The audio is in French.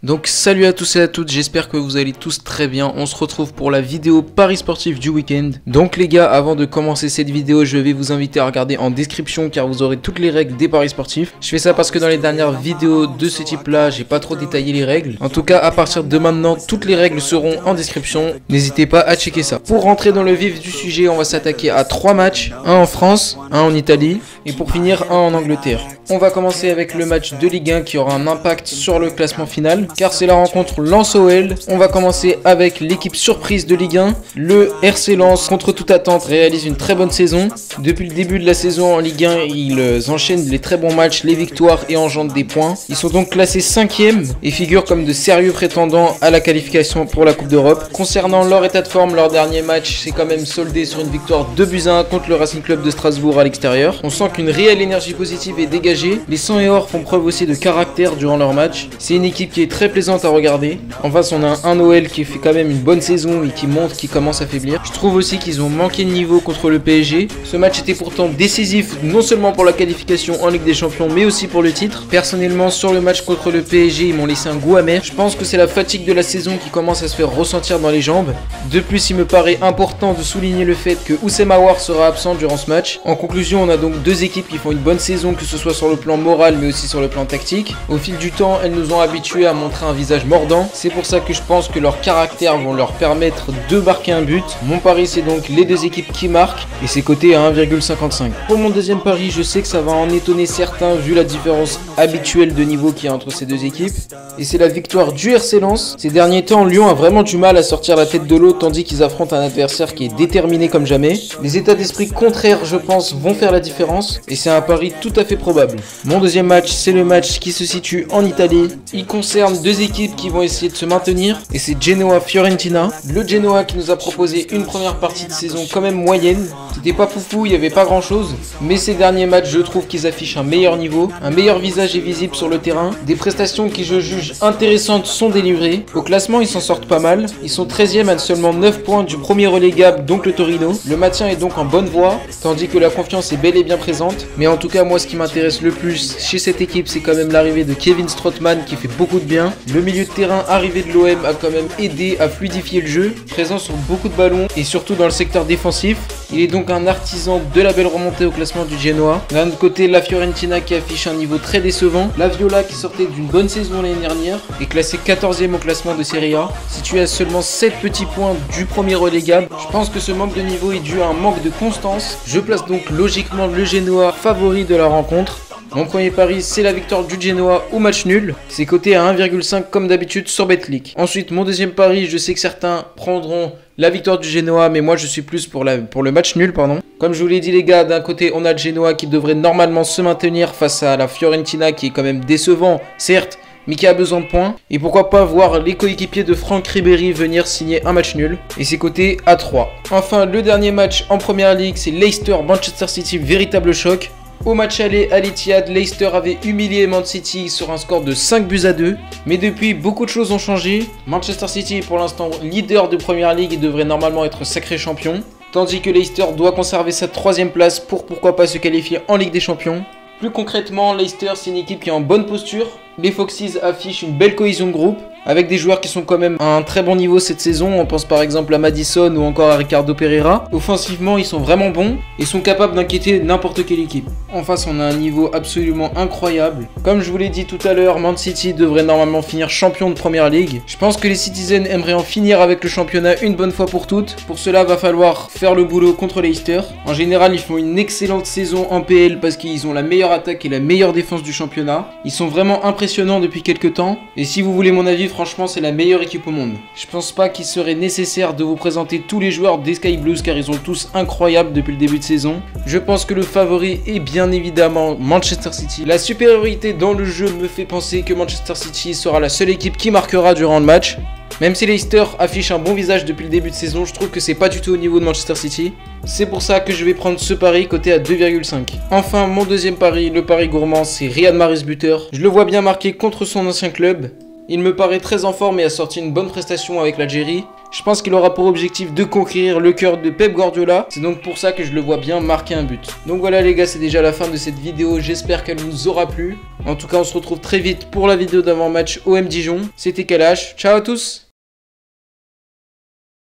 Donc salut à tous et à toutes, j'espère que vous allez tous très bien. On se retrouve pour la vidéo Paris sportif du week-end. Donc les gars, avant de commencer cette vidéo, je vais vous inviter à regarder en description car vous aurez toutes les règles des paris sportifs. Je fais ça parce que dans les dernières vidéos de ce type là, j'ai pas trop détaillé les règles. En tout cas, à partir de maintenant, toutes les règles seront en description. N'hésitez pas à checker ça. Pour rentrer dans le vif du sujet, on va s'attaquer à 3 matchs. Un en France, un en Italie et pour finir un en Angleterre. On va commencer avec le match de Ligue 1 qui aura un impact sur le classement final car c'est la rencontre Lens-OL. On va commencer avec l'équipe surprise de Ligue 1. Le RC Lens, contre toute attente, réalise une très bonne saison. Depuis le début de la saison en Ligue 1, ils enchaînent les très bons matchs, les victoires et engendrent des points. Ils sont donc classés 5e et figurent comme de sérieux prétendants à la qualification pour la Coupe d'Europe. Concernant leur état de forme, leur dernier match s'est quand même soldé sur une victoire 2-1 contre le Racing Club de Strasbourg à l'extérieur. On sent qu'une réelle énergie positive est dégagée. Les 100 et or font preuve aussi de caractère durant leur match. C'est une équipe qui est très plaisante à regarder. En face, on a un OL qui fait quand même une bonne saison et qui montre qu'il commence à faiblir. Je trouve aussi qu'ils ont manqué de niveau contre le PSG. Ce match était pourtant décisif, non seulement pour la qualification en Ligue des Champions, mais aussi pour le titre. Personnellement, sur le match contre le PSG, ils m'ont laissé un goût amer. Je pense que c'est la fatigue de la saison qui commence à se faire ressentir dans les jambes. De plus, il me paraît important de souligner le fait que Houssem Aouar sera absent durant ce match. En conclusion, on a donc deux équipes qui font une bonne saison, que ce soit sur le plan moral mais aussi sur le plan tactique. Au fil du temps, elles nous ont habitués à montrer un visage mordant. C'est pour ça que je pense que leur caractère vont leur permettre de marquer un but. Mon pari, c'est donc les deux équipes qui marquent et c'est coté à 1,55. Pour mon deuxième pari, je sais que ça va en étonner certains vu la différence habituelle de niveau qu'il y a entre ces deux équipes. Et c'est la victoire du RC Lens. Ces derniers temps, Lyon a vraiment du mal à sortir la tête de l'eau tandis qu'ils affrontent un adversaire qui est déterminé comme jamais. Les états d'esprit contraires, je pense, vont faire la différence et c'est un pari tout à fait probable. Mon deuxième match, c'est le match qui se situe en Italie. Il concerne deux équipes qui vont essayer de se maintenir et c'est Genoa-Fiorentina. Le Genoa qui nous a proposé une première partie de saison quand même moyenne. C'était pas foufou, il n'y avait pas grand chose. Mais ces derniers matchs, je trouve qu'ils affichent un meilleur niveau. Un meilleur visage est visible sur le terrain. Des prestations qui je juge intéressantes sont délivrées. Au classement, ils s'en sortent pas mal. Ils sont 13e à seulement 9 points du premier relégable, donc le Torino. Le maintien est donc en bonne voie, tandis que la confiance est bel et bien présente. Mais en tout cas, moi, ce qui m'intéresse le plus chez cette équipe, c'est quand même l'arrivée de Kevin Strootman qui fait beaucoup de bien. Le milieu de terrain arrivé de l'OM a quand même aidé à fluidifier le jeu, présent sur beaucoup de ballons et surtout dans le secteur défensif. Il est donc un artisan de la belle remontée au classement du Genoa. D'un autre côté, la Fiorentina qui affiche un niveau très décevant. La Viola qui sortait d'une bonne saison l'année dernière est classée 14e au classement de Serie A, située à seulement 7 petits points du premier relégable. Je pense que ce manque de niveau est dû à un manque de constance. Je place donc logiquement le Genoa favori de la rencontre. Mon premier pari, c'est la victoire du Genoa au match nul. C'est coté à 1,5 comme d'habitude sur Betclic. Ensuite, mon deuxième pari, je sais que certains prendront la victoire du Genoa, mais moi je suis plus pour le match nul, pardon. Comme je vous l'ai dit les gars, d'un côté on a le Genoa qui devrait normalement se maintenir face à la Fiorentina qui est quand même décevant, certes, mais qui a besoin de points. Et pourquoi pas voir les coéquipiers de Franck Ribéry venir signer un match nul. Et c'est coté à 3. Enfin, le dernier match en première ligue, c'est Leicester-Manchester City, véritable choc. Au match aller à l'Etihad, Leicester avait humilié Man City sur un score de 5-2. Mais depuis, beaucoup de choses ont changé. Manchester City est pour l'instant leader de Première Ligue et devrait normalement être sacré champion. Tandis que Leicester doit conserver sa 3e place pour pourquoi pas se qualifier en Ligue des Champions. Plus concrètement, Leicester c'est une équipe qui est en bonne posture. Les Foxes affichent une belle cohésion de groupe, avec des joueurs qui sont quand même à un très bon niveau cette saison. On pense par exemple à Madison ou encore à Ricardo Pereira. Offensivement, ils sont vraiment bons et sont capables d'inquiéter n'importe quelle équipe. En face, on a un niveau absolument incroyable. Comme je vous l'ai dit tout à l'heure, Man City devrait normalement finir champion de Première Ligue. Je pense que les Citizens aimeraient en finir avec le championnat une bonne fois pour toutes. Pour cela, va falloir faire le boulot contre Leicester. En général, ils font une excellente saison en PL parce qu'ils ont la meilleure attaque et la meilleure défense du championnat. Ils sont vraiment impressionnants depuis quelques temps. Et si vous voulez mon avis, franchement, c'est la meilleure équipe au monde. Je pense pas qu'il serait nécessaire de vous présenter tous les joueurs des Sky Blues car ils sont tous incroyables depuis le début de saison. Je pense que le favori est bien évidemment Manchester City. La supériorité dans le jeu me fait penser que Manchester City sera la seule équipe qui marquera durant le match. Même si Leicester affiche un bon visage depuis le début de saison, je trouve que c'est pas du tout au niveau de Manchester City. C'est pour ça que je vais prendre ce pari coté à 2,5. Enfin, mon deuxième pari, le pari gourmand, c'est Riyad Mahrez buteur. Je le vois bien marqué contre son ancien club. Il me paraît très en forme et a sorti une bonne prestation avec l'Algérie. Je pense qu'il aura pour objectif de conquérir le cœur de Pep Guardiola. C'est donc pour ça que je le vois bien marquer un but. Donc voilà les gars, c'est déjà la fin de cette vidéo. J'espère qu'elle vous aura plu. En tout cas, on se retrouve très vite pour la vidéo d'avant-match OM Dijon. C'était Kalash. Ciao à tous!